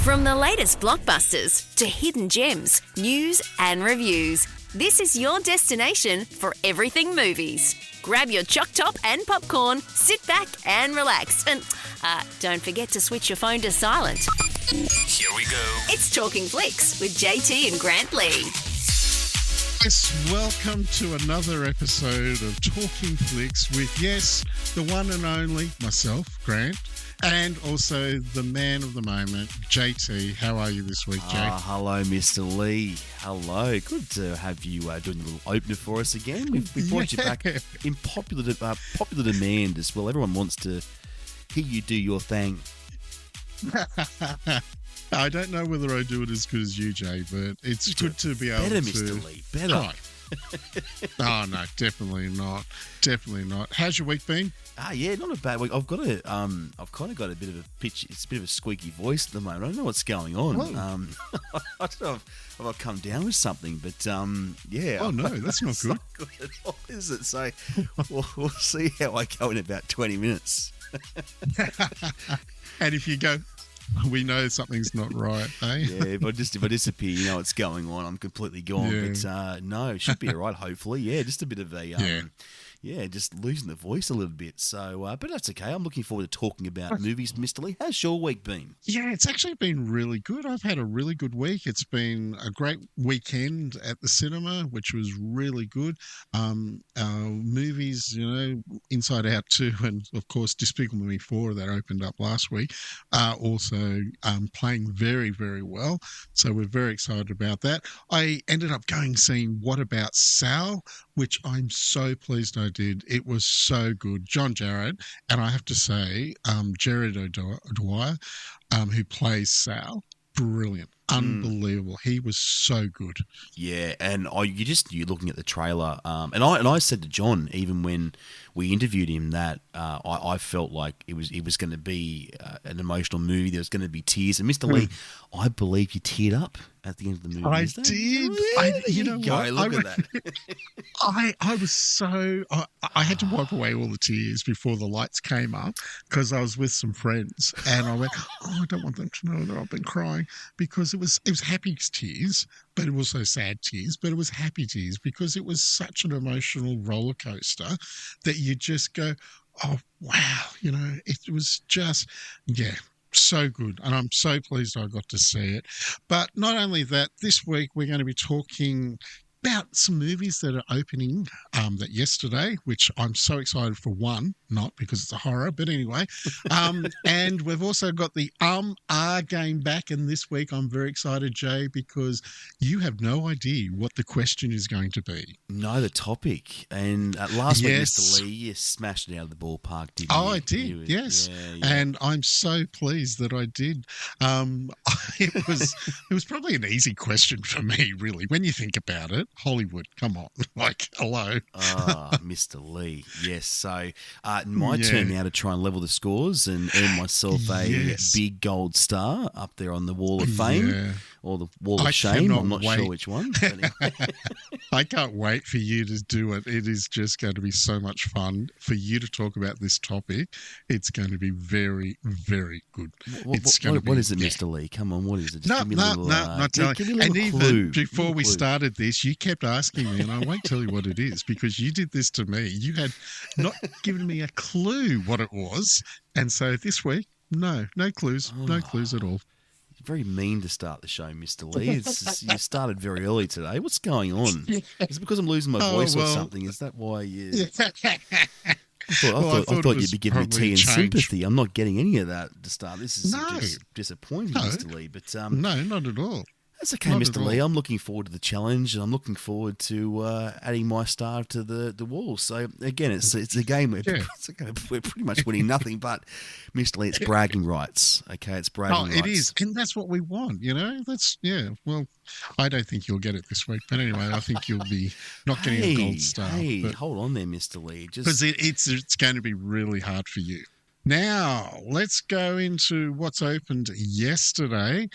From the latest blockbusters to hidden gems, news and reviews, this is your destination for everything movies. Grab your choc top and popcorn, sit back and relax. And don't forget to switch your phone to silent. Here we go. It's Talking Flicks with JT and Grant Lee. Yes, welcome to another episode of Talking Flicks with, yes, the one and only myself, Grant, and also the man of the moment, JT. How are you this week, Jay? Hello, Mr. Lee. Hello. Good to have you doing a little opener for us again. We've brought you back in popular demand as well. Everyone wants to hear you do your thing. I don't know whether I do it as good as you, Jay, but it's good to be able to... Better, Mr. Lee. Better. Oh, no, definitely not. Definitely not. How's your week been? Yeah, not a bad week. I've kind of got a bit of a pitch. It's a bit of a squeaky voice at the moment. I don't know what's going on. I don't know if I've come down with something, but yeah. Oh no, that's not good. Not good at all, is it? So we'll see how I go in about 20 minutes. And if you go, we know something's not right, eh? Yeah, if I disappear, you know what's going on. I'm completely gone. Yeah. But no, it should be all right, hopefully. Yeah, just a bit of a just losing the voice a little bit. So, but that's okay. I'm looking forward to talking about movies, Mr. Lee. How's your week been? Yeah, it's actually been really good. I've had a really good week. It's been a great weekend at the cinema, which was really good. Movies, Inside Out 2 and, of course, Despicable Me 4 that opened up last week are also playing very, very well. So we're very excited about that. I ended up seeing What About Sal, which I'm so pleased I did. It was so good. John Jarrett, and I have to say, Jared O'Dwyer, who plays Sal, brilliant. Unbelievable. He was so good. Yeah, and you're looking at the trailer, and I said to John, even when we interviewed him, that I felt like it was going to be an emotional movie. There was going to be tears. And Mr. Lee, I believe you teared up at the end of the movie. I did. Look at that. I was so... I had to wipe away all the tears before the lights came up because I was with some friends and I went, I don't want them to know that I've been crying, because it was happy tears, but it was also sad tears, but it was happy tears because it was such an emotional roller coaster that you just go, oh, wow. It was just, so good. And I'm so pleased I got to see it. But not only that, this week we're going to be talking about some movies that are opening that yesterday, which I'm so excited for. One, not because it's a horror, but anyway. And we've also got the Ahh game back. And this week I'm very excited, Jay, because you have no idea what the question is going to be. No, the topic. And last week, Yes. Mr. Lee, you smashed it out of the ballpark, didn't you? Oh, I did, yes. Yeah. And I'm so pleased that I did. It was probably an easy question for me, really, when you think about it. Hollywood, come on, hello. Mr. Lee, yes. So my turn now to try and level the scores and earn myself a big gold star up there on the Wall of Fame or the Wall of Shame. I'm not sure which one. But anyway. I can't wait for you to do it. It is just going to be so much fun for you to talk about this topic. It's going to be very, very good. What is it, Mr. Lee? Come on, what is it? Just give me a little, not telling. Give me a little clue. Even before we started this, you kept asking me, and I won't tell you what it is because you did this to me. You had not given me a clue what it was, and so this week, no clues, no clues at all. Very mean to start the show, Mr. Lee. You started very early today. What's going on? Is it because I'm losing my voice or something? Is that why you... I thought you'd be giving me tea and sympathy. I'm not getting any of that to start. This is just disappointing, Mr. Lee. But no, not at all. That's okay, Mr. Lee. I'm looking forward to the challenge, and I'm looking forward to adding my star to the wall. So again, it's a game where we're pretty much winning nothing, but Mr. Lee, it's bragging rights. Okay, it's bragging rights. It is, and that's what we want. That's Well, I don't think you'll get it this week, but anyway, I think you'll be not getting a gold star. Hey, hold on there, Mr. Lee. Because it's going to be really hard for you. Now, let's go into what's opened yesterday.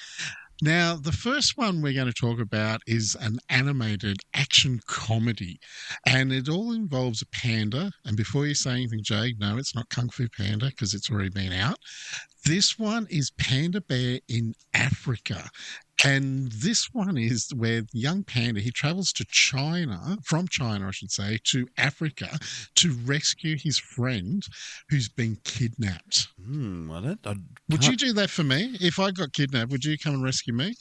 Now, the first one we're going to talk about is an animated action comedy, and it all involves a panda. And before you say anything, Jay, no, it's not Kung Fu Panda because it's already been out. This one is Panda Bear in Africa. And this one is where young panda, he travels to China, from China, I should say, to Africa to rescue his friend who's been kidnapped. Would you do that for me? If I got kidnapped, would you come and rescue me?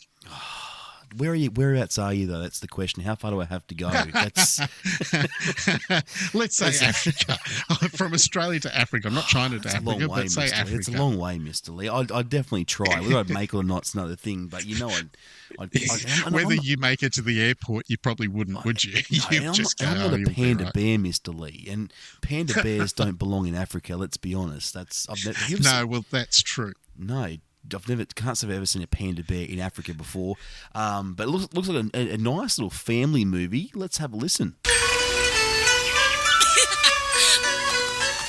Whereabouts are you, though? That's the question. How far do I have to go? That's Let's say Africa. From Australia to Africa. Not China to Africa, but say Africa. It's a long way, Mr. Lee. I'd definitely try. Whether I'd make it or not's another thing, but you know, whether you make it to the airport, you probably wouldn't, would you? I'm not a panda bear, Mr. Lee, and panda bears don't belong in Africa. Let's be honest. That's that's true. No. Can't say I've ever seen a panda bear in Africa before, but it looks like a nice little family movie. Let's have a listen.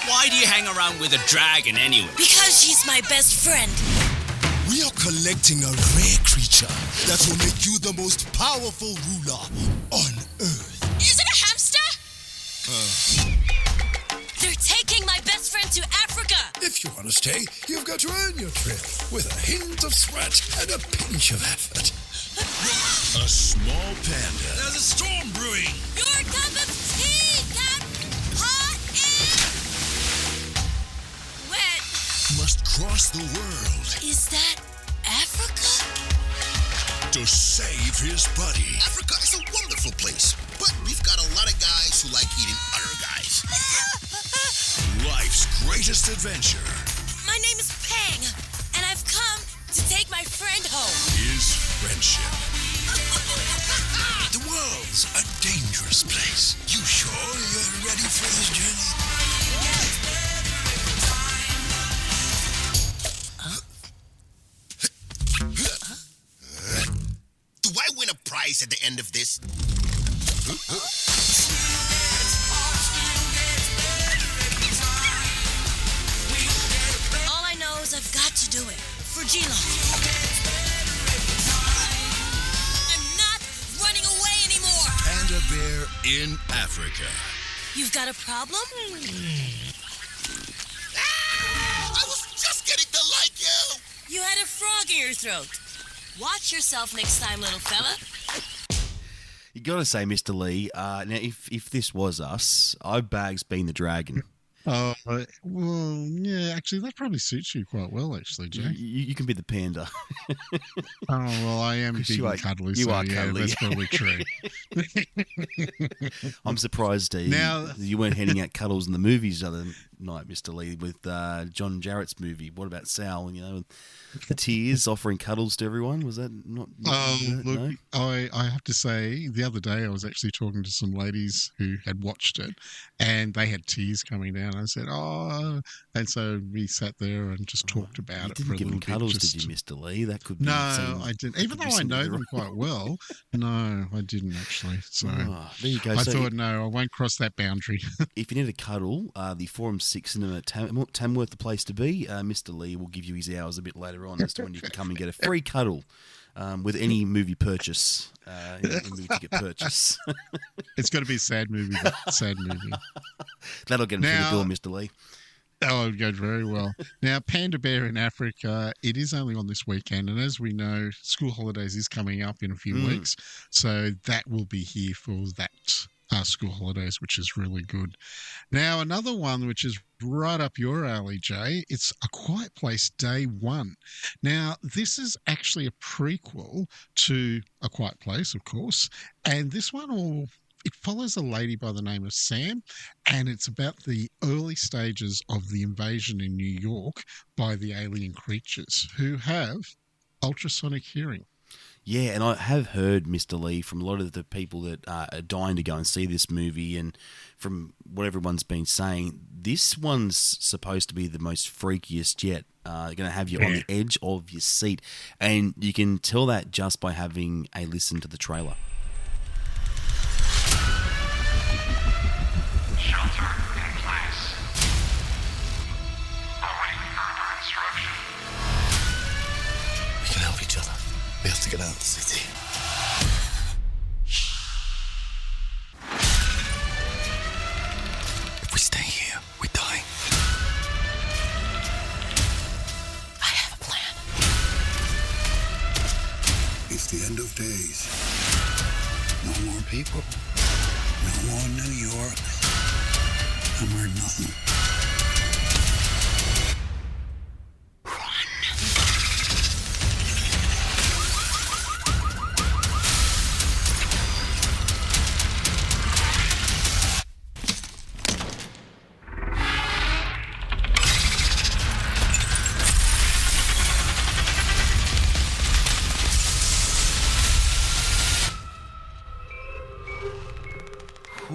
Why do you hang around with a dragon anyway? Because she's my best friend. We are collecting a rare creature that will make you the most powerful ruler on Earth. Is it a hamster? They're taking my best friend to Africa. If you want to stay, you've got to earn your trip with a hint of sweat and a pinch of effort. A small panda. There's a storm brewing. Your cup of tea got hot and wet. Must cross the world Is that Africa? to save his buddy. Africa is a wonderful place, but we've got a lot of guys who like eating other guys. Life's greatest adventure My name is Pang, and I've come to take my friend home. is friendship. The world's a dangerous place. You sure you're ready for this journey? Do I win a prize at the end of this? All I know is I've got to do it for G-Lo. I'm not running away anymore. Panda Bear in Africa. You've got a problem? I was just getting to like you! You had a frog in your throat. Watch yourself next time, little fella. You got to say, Mr. Lee. Now, if this was us, I'd bags being the dragon. Oh, well, yeah, actually, that probably suits you quite well, actually, Jay. You can be the panda. Oh, well, I am big and cuddly, so yeah, that's probably true. I'm surprised you weren't handing out cuddles in the movies the other night, Mr. Lee, with John Jarrett's movie. What about Sal, the tears offering cuddles to everyone? Was that not Look, no? I have to say, the other day I was actually talking to some ladies who had watched it, and they had tears coming down. I said, "Oh," and so we sat there and just talked about it for a little bit. You didn't give them cuddles, did you, Mr. Lee? That could be. No, I didn't. Even though I know them quite well, no, I didn't actually. So there you go. I thought, no, I won't cross that boundary. If you need a cuddle, the Forum 6 Cinema Tamworth the place to be. Mr. Lee will give you his hours a bit later on as to when you can come and get a free cuddle with any movie purchase, movie ticket purchase. It's got to be a sad movie. Sad movie. That'll get him through the door, Mr. Lee. Oh, it goes very well. Now, Panda Bear in Africa, it is only on this weekend. And as we know, school holidays is coming up in a few weeks. So that will be here for that school holidays, which is really good. Now, another one which is right up your alley, Jay, it's A Quiet Place Day One. Now, this is actually a prequel to A Quiet Place, of course, and this one it follows a lady by the name of Sam, and it's about the early stages of the invasion in New York by the alien creatures who have ultrasonic hearing. Yeah, and I have heard, Mr. Lee, from a lot of the people that are dying to go and see this movie, and from what everyone's been saying, this one's supposed to be the most freakiest yet. Going to have you on the edge of your seat, and you can tell that just by having a listen to the trailer. Shelter in place. Awaiting further instruction. We can help each other. We have to get out of the city. If we stay here, we die. I It's the end of days. No more people. No more New York. No more nothing.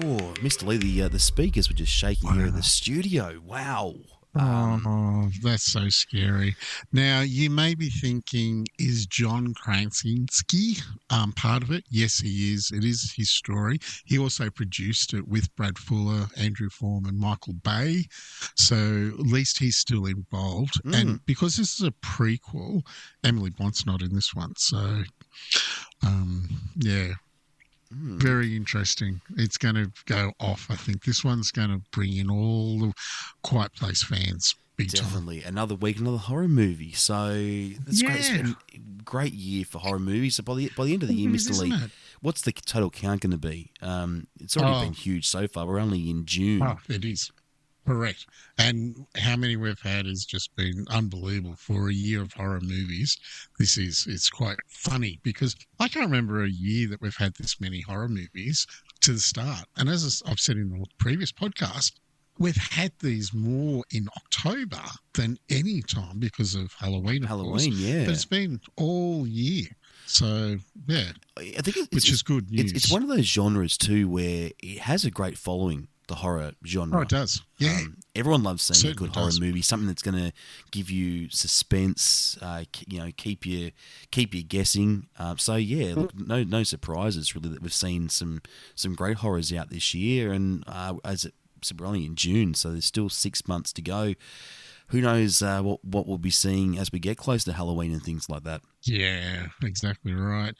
Oh, Mr. Lee, the speakers were just shaking here in the studio. Wow. Oh, that's so scary. Now, you may be thinking, is John Krasinski part of it? Yes, he is. It is his story. He also produced it with Brad Fuller, Andrew Foreman, Michael Bay. So at least he's still involved. And because this is a prequel, Emily Blunt's not in this one. So, yeah. Very interesting. It's going to go off, I think. This one's going to bring in all the Quiet Place fans. Definitely. Another week, another horror movie. So that's great. It's been a great year for horror movies. So by the end of the year, Mr. Lee, what's the total count going to be? It's already been huge so far. We're only in June. Oh, it is. Correct. And how many we've had has just been unbelievable for a year of horror movies. It's quite funny because I can't remember a year that we've had this many horror movies to the start. And as I've said in the previous podcast, we've had these more in October than any time because of Halloween, of course. Yeah. But it's been all year. So, yeah, I think which is good news. It's one of those genres, too, where it has a great following, the horror genre. Oh, it does. Yeah. Everyone loves seeing a good horror does. movie, something that's going to give you suspense, keep you guessing. So yeah, look, no surprises really that we've seen some great horrors out this year, and so we're only in June, so there's still 6 months to go. Who knows what we'll be seeing as we get close to Halloween and things like that. Yeah, exactly right.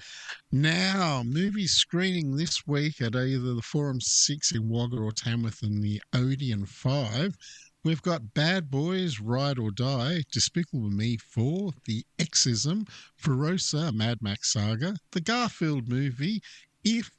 Now, movie screening this week at either the Forum 6 in Wagga or Tamworth and the Odeon 5. We've got Bad Boys, Ride or Die, Despicable Me 4, The Exorcism, Ferosa, Mad Max Saga, The Garfield Movie, If,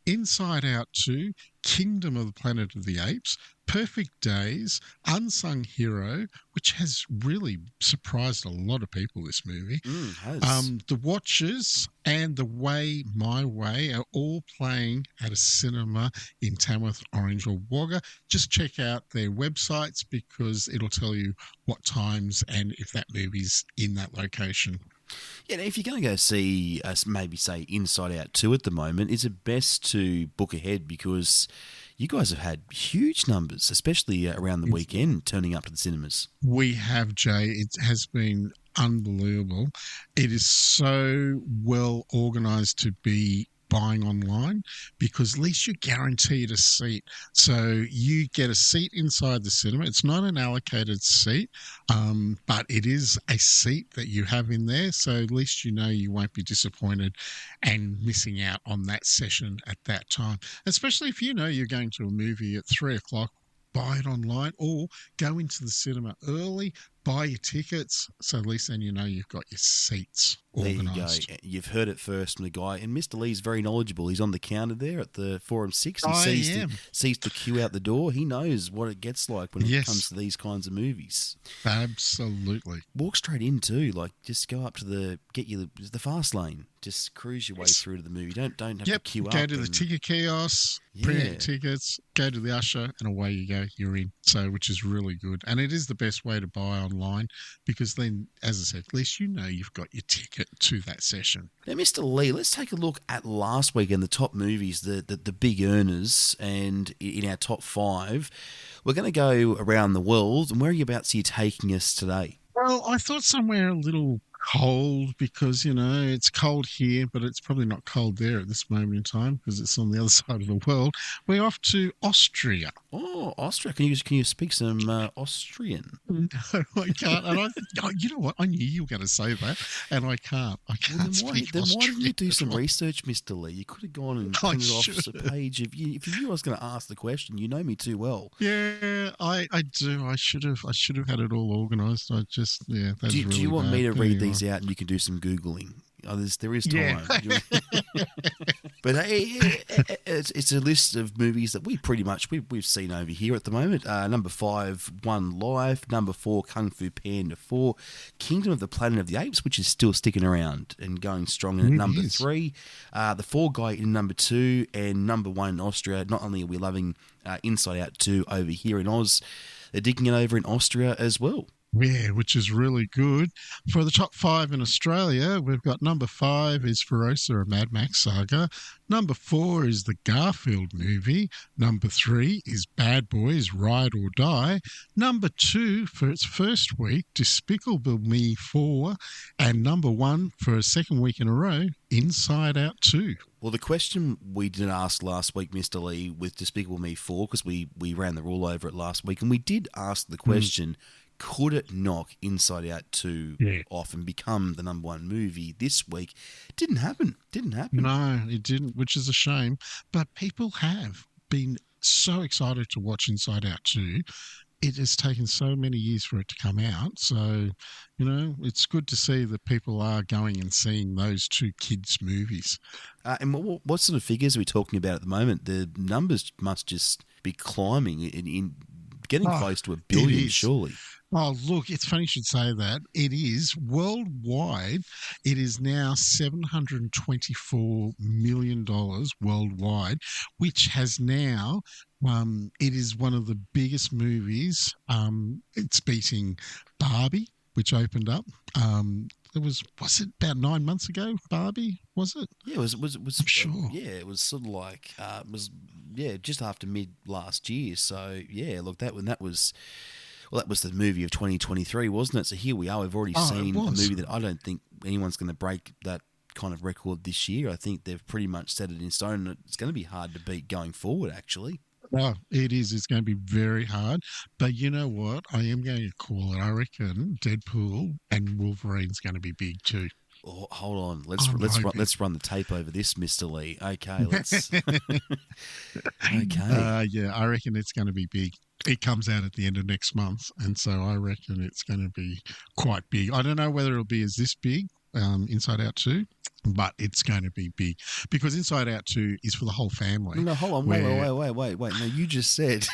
Inside Out 2, Kingdom of the Planet of the Apes, Perfect Days, Unsung Hero, which has really surprised a lot of people, this movie. The Watchers and The Way, My Way are all playing at a cinema in Tamworth, Orange or Wagga. Just check out their websites because it'll tell you what times and if that movie's in that location. Yeah, if you're going to go see, maybe say Inside Out 2 at the moment, is it best to book ahead because you guys have had huge numbers, especially around the weekend, turning up to the cinemas. We have, Jay. It has been unbelievable. It is so well organised to be buying online because at least you're guaranteed a seat. So you get a seat inside the cinema. It's not an allocated seat, but it is a seat that you have in there. So at least you know you won't be disappointed and missing out on that session at that time. Especially if you know you're going to a movie at 3:00, buy it online or go into the cinema early, buy your tickets, so at least then you know you've got your seats organised. There you go. You've heard it first from the guy. And Mr. Lee's very knowledgeable. He's on the counter there at the Forum 6. He sees the queue out the door. He knows what it gets like when it comes to these kinds of movies. Absolutely. Walk straight in too. Like, just go up to the fast lane. Just cruise your way through to the movie. Don't have to queue up. Go to the ticket kiosk, print out tickets, go to the usher, and away you go. You're in. So, which is really good. And it is the best way to buy online because then, as I said, at least you know you've got your ticket to that session. Now, Mr. Lee, let's take a look at last weekend, the top movies, the big earners, and in our top 5. We're going to go around the world, and whereabouts are you taking us today? Well, I thought somewhere a little cold because, you know, it's cold here, but it's probably not cold there at this moment in time because it's on the other side of the world. We're off to Austria. Oh, Austria. Can you speak some Austrian? No, I can't. And you know what? I knew you were going to say that, and I can't. I can't speak Austrian. Why didn't you do some research, Mr. Lee? You could have gone and printed off a page. If you knew I was going to ask the question, you know me too well. Yeah, I do. I should have had it all organised. I just, that's really Do you want bad. me to read these out and you can do some Googling? there is time. Yeah. But it's a list of movies that we've seen over here at the moment. Number 5, One Life. Number 4, Kung Fu Panda 4. Kingdom of the Planet of the Apes, which is still sticking around and going strong in at number 3. The Fall Guy in number 2, and number 1 in Austria. Not only are we loving Inside Out 2 over here in Oz, they're digging it over in Austria as well. Yeah, which is really good. For the top 5 in Australia, we've got number 5 is Ferosa, a Mad Max saga. Number 4 is the Garfield movie. Number 3 is Bad Boys, Ride or Die. Number 2 for its first week, Despicable Me 4. And number 1 for a second week in a row, Inside Out 2. Well, the question we didn't ask last week, Mr. Lee, with Despicable Me 4, because we ran the rule over it last week, and we did ask the question, could it knock Inside Out 2 off and become the number 1 movie this week? It didn't happen. No, it didn't, which is a shame. But people have been so excited to watch Inside Out 2. It has taken so many years for it to come out. So, it's good to see that people are going and seeing those 2 kids' movies. And what sort of figures are we talking about at the moment? The numbers must just be climbing in getting close to 1 billion, surely. Oh, look, it's funny you should say that. It is worldwide. It is now $724 million worldwide, which has now, it is one of the biggest movies. It's beating Barbie, which opened up. Was it about 9 months ago, Barbie, was it? Yeah, it was I'm sure. Yeah, it was sort of like, just after mid last year. So, yeah, look, that was the movie of 2023, wasn't it? So here we are. We've already seen a movie that I don't think anyone's going to break that kind of record this year. I think they've pretty much set it in stone, and it's going to be hard to beat going forward, actually. Oh, it is. It's going to be very hard. But you know what? I am going to call it. I reckon Deadpool and Wolverine's going to be big too. Oh, hold on. Let's run the tape over this, Mr. Lee. Okay, let's. Okay. Yeah, I reckon it's going to be big. It comes out at the end of next month, and so I reckon it's going to be quite big. I don't know whether it'll be as this big, Inside Out 2, but it's going to be big because Inside Out 2 is for the whole family. No, hold on. Wait. No, you just said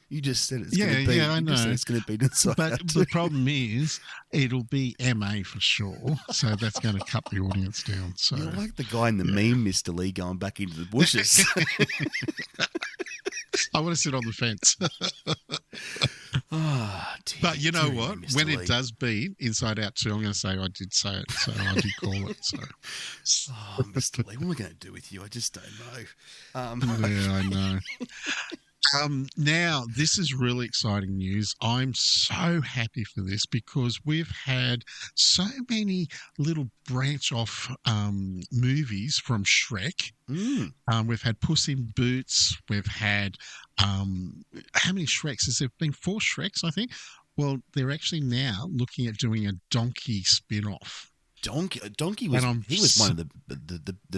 it's going to be. Yeah, I know. It's going to be Inside Out 2. The problem is it'll be MA for sure, so that's going to cut the audience down. So you're like the guy in the meme, Mr. Lee, going back into the bushes. I want to sit on the fence. But you know what? When it does beat Inside Out 2, I'm going to say I did say it, so I did call it. So, Mr. Lee, what am I going to do with you? I just don't know. Yeah, I know. Now, this is really exciting news. I'm so happy for this because we've had so many little branch off movies from Shrek. We've had Puss in Boots. We've had, how many Shreks? Has there been 4 Shreks, I think? Well, they're actually now looking at doing a Donkey spin-off. Donkey was one of the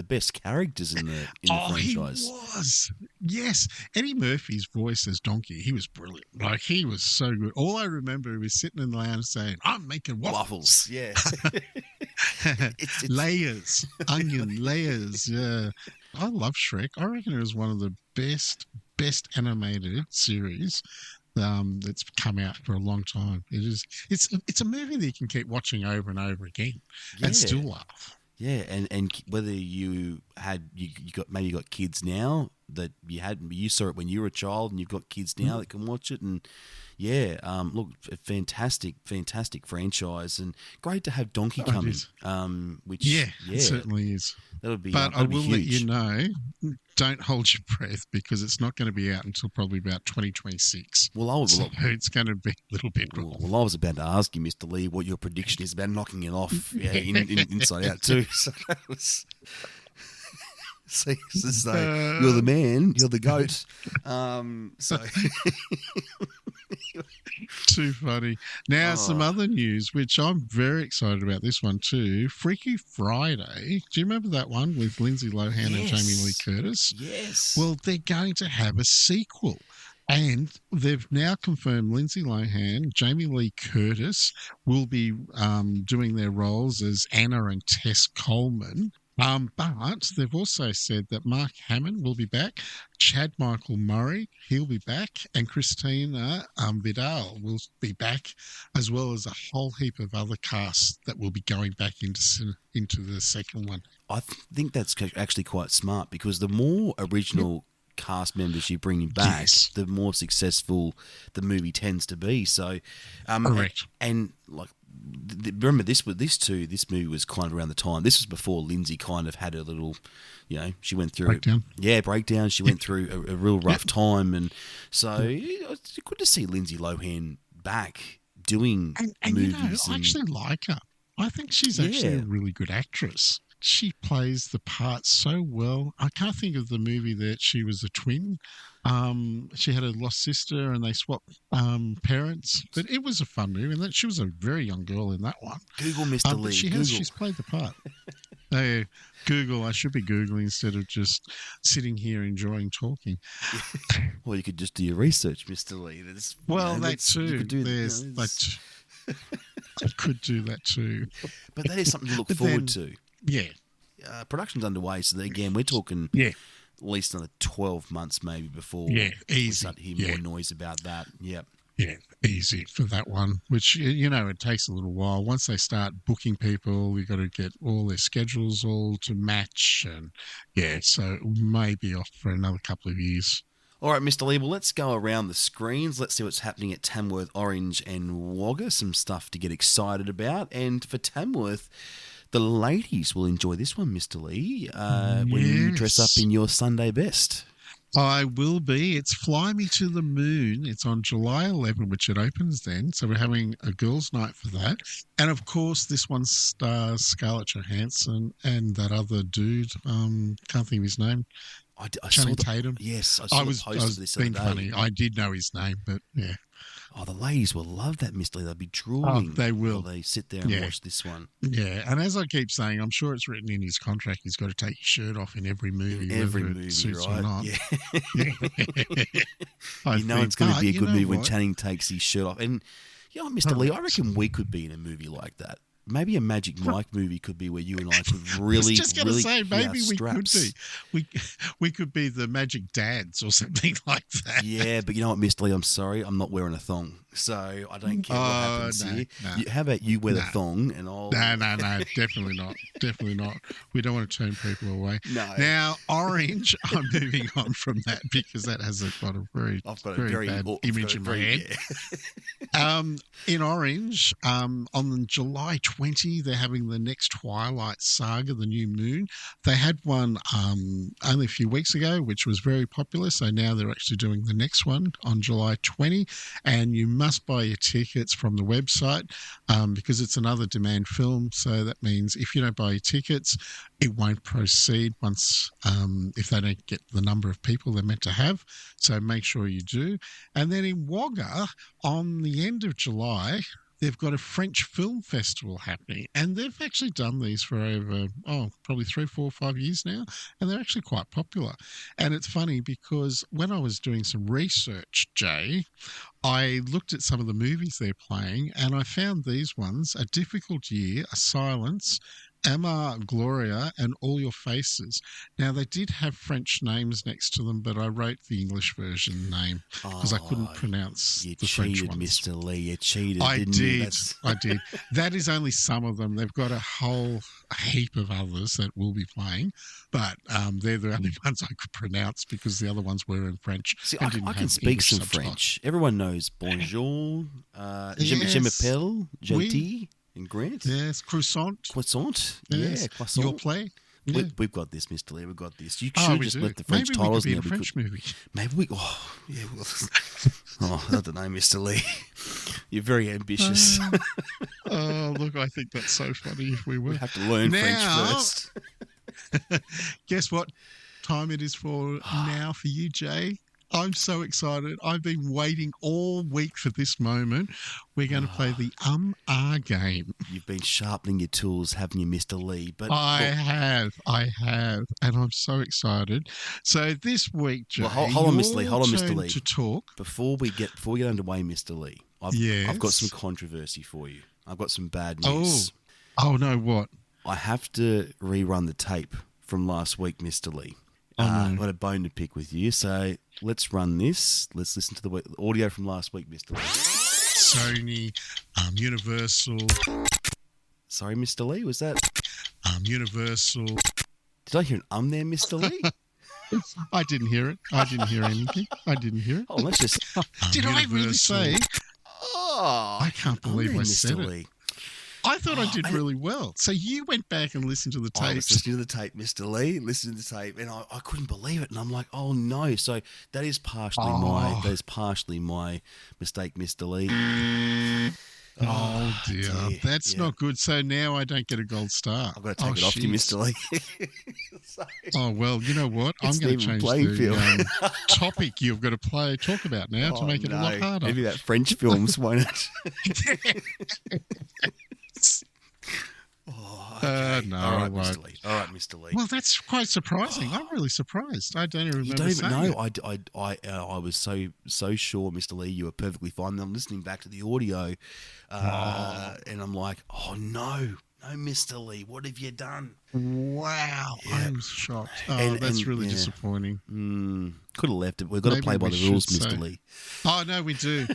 best characters in the franchise. He was. Yes. Eddie Murphy's voice as Donkey, he was brilliant. Like, he was so good. All I remember was sitting in the lounge saying, I'm making waffles. Yeah. Layers. Onion layers. Yeah. I love Shrek. I reckon it was one of the best animated series that's come out for a long time. It's a movie that you can keep watching over and over again and still laugh. Yeah, and whether you got kids now that you saw it when you were a child, and you've got kids now that can watch it, and look, a fantastic franchise, and great to have Donkey coming. It certainly is. That'll be. But I will huge. let you know, don't hold your breath because it's not going to be out until probably about 2026. It's going to be a little bit wrong. Well, I was about to ask you, Mr. Lee, what your prediction is about knocking it off in Inside Out 2. So that was. So you're the man, you're the goat. Too funny. Now, some other news, which I'm very excited about this one too. Freaky Friday. Do you remember that one with Lindsay Lohan and Jamie Lee Curtis? Yes. Well, they're going to have a sequel. And they've now confirmed Lindsay Lohan, Jamie Lee Curtis will be doing their roles as Anna and Tess Coleman. But they've also said that Mark Hamill will be back, Chad Michael Murray, he'll be back, and Christina Vidal will be back, as well as a whole heap of other casts that will be going back into the second one. I think that's actually quite smart, because the more original cast members you bring back, the more successful the movie tends to be. So, correct. And like, remember this movie was kind of around the time. This was before Lindsay kind of had a little, she went through breakdown. She went through a real rough time, and so it's good to see Lindsay Lohan back doing movies. I actually like her. I think she's actually a really good actress. She plays the part so well. I can't think of the movie that she was a twin. She had a lost sister and they swapped parents. But it was a fun movie. And she was a very young girl in that one. Google Mr. Lee. She's played the part. Google. I should be Googling instead of just sitting here enjoying talking. Well, you could just do your research, Mr. Lee. That too. You could do I could do that too. But that is something to look forward to. Yeah. Production's underway, so again, we're talking at least another 12 months maybe before we start to hear more noise about that. Yep. Yeah, easy for that one, which, it takes a little while. Once they start booking people, you've got to get all their schedules all to match. And, so it may be off for another couple of years. All right, Mr. Lee, well, let's go around the screens. Let's see what's happening at Tamworth, Orange and Wagga. Some stuff to get excited about. And for Tamworth, the ladies will enjoy this one, Mr. Lee, when you dress up in your Sunday best. I will be. It's Fly Me to the Moon. It's on July 11, which it opens then. So we're having a girls' night for that. And, of course, this one stars Scarlett Johansson and that other dude. Can't think of his name. Channing Tatum. Yes, I was being funny. I did know his name, but yeah. Oh, the ladies will love that, Mr. Lee. They'll be drooling. Oh, they will. While they sit there and watch this one. Yeah, and as I keep saying, I'm sure it's written in his contract. He's got to take his shirt off in every movie, every whether movie, it suits right? or not. Yeah. It's going to be a good movie when Channing takes his shirt off. And Mr. Lee, I reckon we could be in a movie like that. Maybe a Magic Mike movie could be where you and I could really, I was just going to say, maybe we straps. could be. We could be the Magic Dads or something like that. Yeah, but you know what, Mr. Lee, I'm sorry, I'm not wearing a thong, so I don't care what happens here. No. How about you wear the thong and I'll... No, definitely not. Definitely not. We don't want to turn people away. No. Now, Orange, I'm moving on from that because that has got a very bad image in my head. In Orange, on July 20, they're having the next Twilight Saga, The New Moon. They had one only a few weeks ago, which was very popular, so now they're actually doing the next one on July 20, and you must buy your tickets from the website because it's another demand film, so that means if you don't buy your tickets, it won't proceed once if they don't get the number of people they're meant to have, so make sure you do. And then in Wagga, on the end of July, they've got a French film festival happening, and they've actually done these for over, probably 3, 4, 5 years now, and they're actually quite popular. And it's funny because when I was doing some research, Jay, I looked at some of the movies they're playing, and I found these ones: A Difficult Year, A Silence, Emma, Gloria, and All Your Faces. Now, they did have French names next to them, but I wrote the English version name because I couldn't pronounce the French ones. Mr. Lee. You cheated, I didn't did. you? I did. That is only some of them. They've got a whole heap of others that will be playing, but they're the only ones I could pronounce because the other ones were in French. See, I can speak English some subtitles. French. Everyone knows bonjour, je m'appelle, gentil. And Grant? Yes, croissant. Croissant? Yes. Yeah, croissant. Your play? Yeah. We've got this, Mr. Lee. We've got this. You should just let the French Maybe titles we could now. be in a French movie. Maybe we... Oh, yeah. Well, I don't know, Mr. Lee. You're very ambitious. Look, I think that's so funny if we were. We have to learn French first. Guess what time it is for now for you, Jay? I'm so excited. I've been waiting all week for this moment. We're going to play the Ahh game. You've been sharpening your tools, haven't you, Mr. Lee? But I have, and I'm so excited. So this week, Jay, hold on, Mr. Lee. Hold on, Mr. Lee. To talk before we get underway, Mr. Lee. I've got some controversy for you. I've got some bad news. Oh no, what? I have to rerun the tape from last week, Mr. Lee. I've got a bone to pick with you, so let's run this. Let's listen to the audio from last week, Mr. Lee. Sony, Universal. Sorry, Mr. Lee, was that? Universal. Did I hear an there, Mr. Lee? I didn't hear it. I didn't hear anything. I didn't hear it. Oh, let's just... Did Universal. I really say? Oh, I can't believe I said Lee. it. I thought I did really well. So you went back and listened to the tape. I was listening to the tape, Mr. Lee, listening to the tape, and I couldn't believe it. And I'm like, oh no. So that is partially my mistake, Mr. Lee. Oh dear. That's not good. So now I don't get a gold star. I've got to take it off you, Mr. Lee. Oh well, you know what? I'm going to change the topic you've got to talk about now to make it a lot harder. Maybe that French films, won't it? Okay. No, all right, I won't. Mr. Lee. All right, Mr. Lee. Well, that's quite surprising. I'm really surprised. I don't even remember saying it. I was so sure, Mr. Lee, you were perfectly fine. And I'm listening back to the audio, and I'm like, oh no, Mr. Lee, what have you done? Wow, yeah. I'm shocked. Oh, that's really disappointing. Could have left it. We've got to play by the rules, Mr. Lee. Oh no, we do.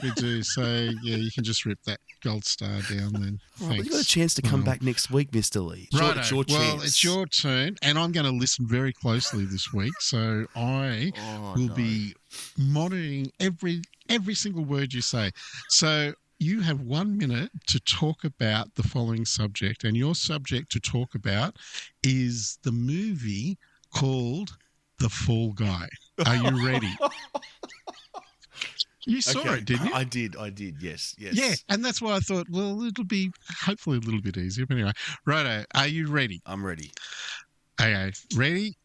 So yeah, you can just rip that gold star down then. Well, you've got a chance to come back next week, Mr. Lee. It's your chance. Well, it's your turn, and I'm going to listen very closely this week. So I will be monitoring every single word you say. So you have 1 minute to talk about the following subject, and your subject to talk about is the movie called The Fall Guy. Are you ready? You saw it, didn't you? I did, yes. Yeah, and that's why I thought, well, it'll be hopefully a little bit easier. But anyway, righto, are you ready? I'm ready. Okay, ready?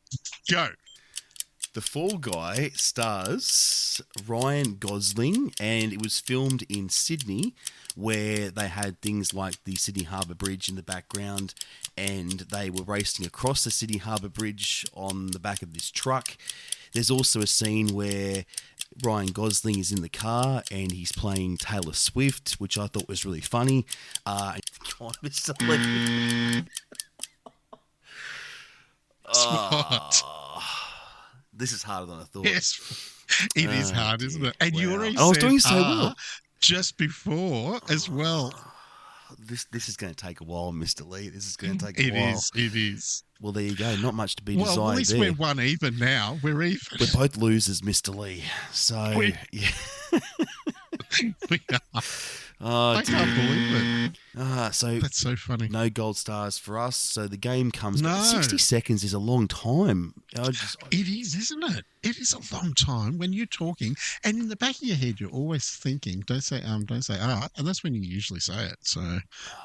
Go. The Fall Guy stars Ryan Gosling, and it was filmed in Sydney, where they had things like the Sydney Harbour Bridge in the background, and they were racing across the Sydney Harbour Bridge on the back of this truck. There's also a scene where Ryan Gosling is in the car and he's playing Taylor Swift, which I thought was really funny. Come on, Mr. Lee. Smart. This is harder than I thought. Yes, it is hard, isn't it? And you already I was said doing so well just before as well. This is going to take a while, Mr. Lee. This is going to take a while. It is. Well, there you go. Not much to be desired there. Well, at least we're one even now. We're even. We're both losers, Mr. Lee. So, yeah. We are. Oh, I can't believe it. So that's so funny. No gold stars for us. So the game comes. No. 60 seconds is a long time. It is, isn't it? It is a long time when you're talking, and in the back of your head, you're always thinking, "Don't say don't say ah," and that's when you usually say it. So,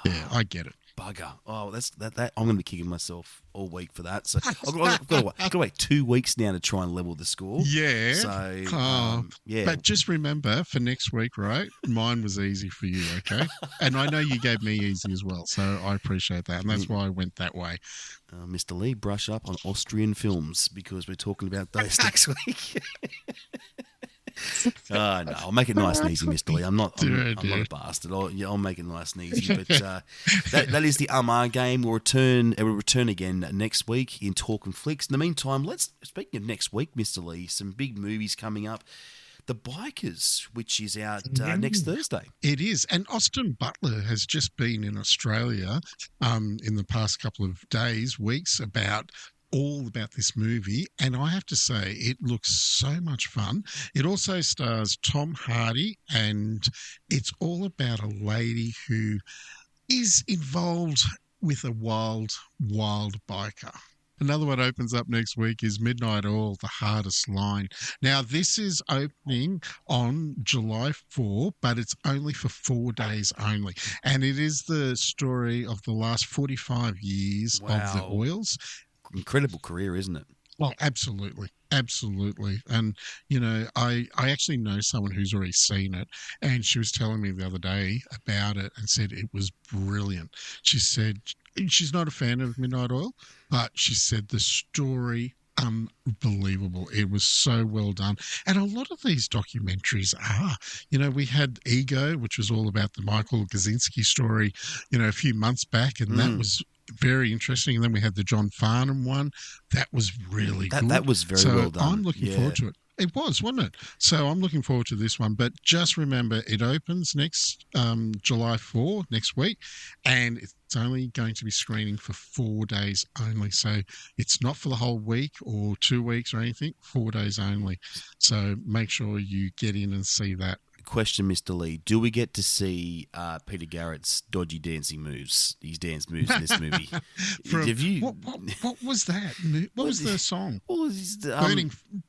yeah, I get it. Bugger. Oh, that's that. I'm going to be kicking myself all week for that. So I've got to wait 2 weeks now to try and level the score. Yeah. So, yeah. But just remember for next week, right? Mine was easy for you, okay? And I know you gave me easy as well, so I appreciate that, and that's why I went that way. Mr. Lee, brush up on Austrian films because we're talking about those next week. No, I'll make it nice and easy, Mr. Lee. I'm not a bastard. I'll make it nice and easy. But that is the Umm Ahh game. We'll return again next week in Talkin Flicks. In the meantime, speaking of next week, Mr. Lee, some big movies coming up. The Bikers, which is out next Thursday. It is. And Austin Butler has just been in Australia in the past couple of days, weeks, all about this movie, and I have to say it looks so much fun. It also stars Tom Hardy, and it's all about a lady who is involved with a wild biker. Another one opens up next week is Midnight Oil, The Hardest Line. Now, this is opening on July 4, but it's only for 4 days only. And it is the story of the last 45 years of the oils. Incredible career, isn't it? Well, absolutely. Absolutely. And, I actually know someone who's already seen it, and she was telling me the other day about it and said it was brilliant. She said she's not a fan of Midnight Oil, but she said the story, unbelievable. It was so well done. And a lot of these documentaries are. We had Ego, which was all about the Michael Kaczynski story, a few months back, and that was very interesting. And then we had the John Farnham one. That was really good. That was very well done. I'm looking forward to it. It was, wasn't it? So I'm looking forward to this one. But just remember, it opens next July 4, next week, and it's only going to be screening for 4 days only. So it's not for the whole week or 2 weeks or anything, 4 days only. So make sure you get in and see that. Question, Mr. Lee. Do we get to see Peter Garrett's dodgy dancing moves, his dance moves in this movie? What was that? What was the song? Well,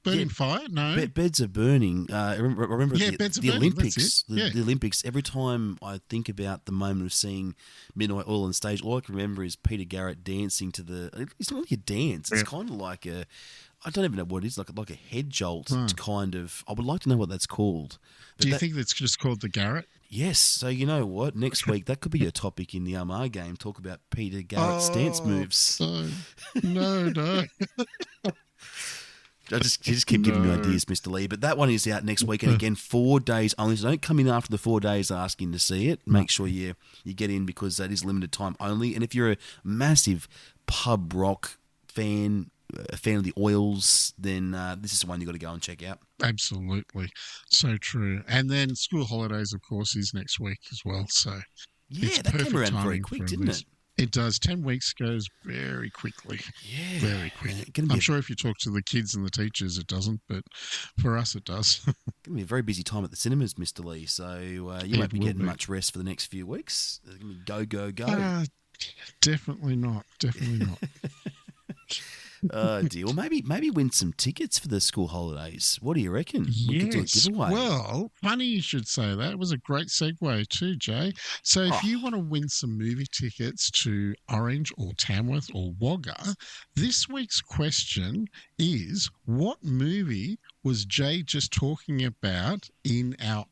Burning Fire? No. Beds are Burning. I remember Beds Are the Burning, Olympics. that's it. The Olympics, every time I think about the moment of seeing Midnight Oil on stage, all I can remember is Peter Garrett dancing to the... It's not like a dance. It's kind of like a... I don't even know what it is, like a head jolt kind of... I would like to know what that's called. Do you think that's just called the Garrett? Yes. So you know what? Next week, that could be a topic in the Umm Ahh game. Talk about Peter Garrett's dance moves. No. You just keep giving me ideas, Mr. Lee. But that one is out next week. And again, 4 days only. So don't come in after the 4 days asking to see it. Make sure you get in because that is limited time only. And if you're a massive pub rock fan, a fan of the Oils, then this is the one you've got to go and check out. Absolutely. So true. And then school holidays, of course, is next week as well. So yeah, that came around very quick, didn't it? It does. 10 weeks goes very quickly. Yeah. Very quickly. I'm sure if you talk to the kids and the teachers, it doesn't, but for us, it does. It's going to be a very busy time at the cinemas, Mr. Lee, so you won't be getting much rest for the next few weeks. It's going to be go. Definitely not. Oh dear. Well, maybe win some tickets for the school holidays. What do you reckon? We could do a giveaway. Well, funny you should say that. It was a great segue too, Jay. So if you want to win some movie tickets to Orange or Tamworth or Wagga, this week's question is, what movie was Jay just talking about in our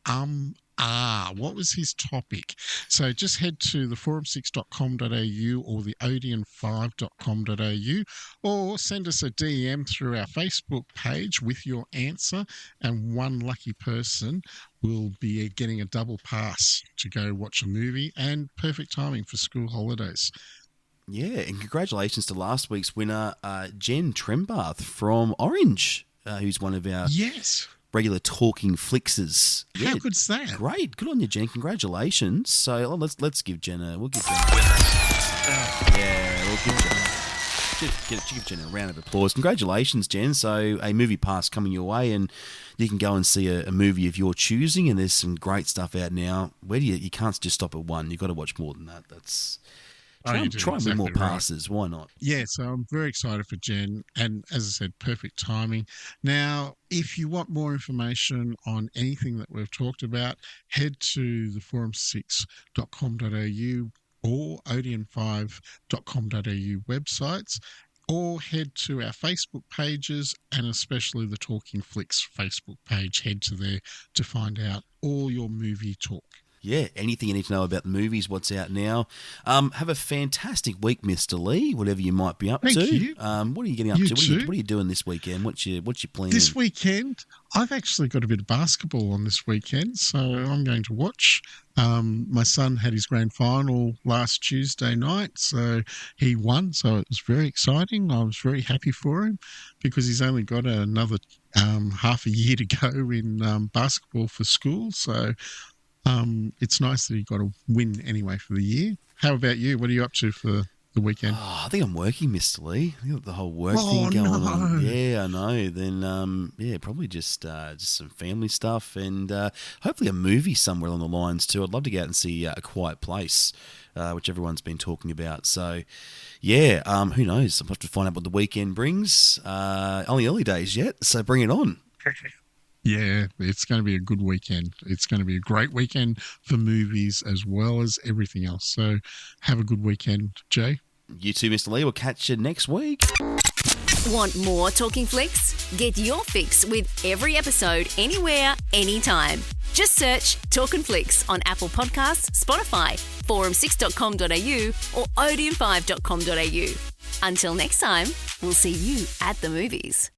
what was his topic? So just head to the forum6.com.au or the Odeon5.com.au or send us a DM through our Facebook page with your answer, and one lucky person will be getting a double pass to go watch a movie, and perfect timing for school holidays. Yeah, and congratulations to last week's winner, Jen Trembath from Orange, who's one of our... Yes. regular talking flickses. How good's that? Great. Good on you, Jen. Congratulations. So let's give Jen a... We'll give Jen give Jen a round of applause. Congratulations, Jen. So a movie pass coming your way, and you can go and see a movie of your choosing, and there's some great stuff out now. Where do you can't just stop at one. You've got to watch more than that. That's... Try and win more passes. Right. Why not? Yeah, so I'm very excited for Jen. And as I said, perfect timing. Now, if you want more information on anything that we've talked about, head to the forum6.com.au or odeon5.com.au websites, or head to our Facebook pages, and especially the Talking Flicks Facebook page. Head to there to find out all your movie talk. Yeah, anything you need to know about the movies, what's out now. Have a fantastic week, Mr. Lee, whatever you might be up to. Thank you. What are you getting up to? What are you doing this weekend? What's your plan? This weekend, I've actually got a bit of basketball on this weekend, so I'm going to watch. My son had his grand final last Tuesday night, so he won, so it was very exciting. I was very happy for him because he's only got another half a year to go in basketball for school, so... it's nice that you got a win anyway for the year. How about you? What are you up to for the weekend? Oh, I think I'm working, Mr. Lee. I think the whole work thing going on. Yeah, I know. Then, probably just some family stuff, and hopefully a movie somewhere along the lines too. I'd love to go out and see A Quiet Place, which everyone's been talking about. So, yeah, who knows? I'll have to find out what the weekend brings. Only early days yet, so bring it on. Yeah, it's going to be a good weekend. It's going to be a great weekend for movies as well as everything else. So have a good weekend, Jay. You too, Mr. Lee. We'll catch you next week. Want more Talking Flicks? Get your fix with every episode anywhere, anytime. Just search Talkin' Flicks on Apple Podcasts, Spotify, forum6.com.au or odeon5.com.au. Until next time, we'll see you at the movies.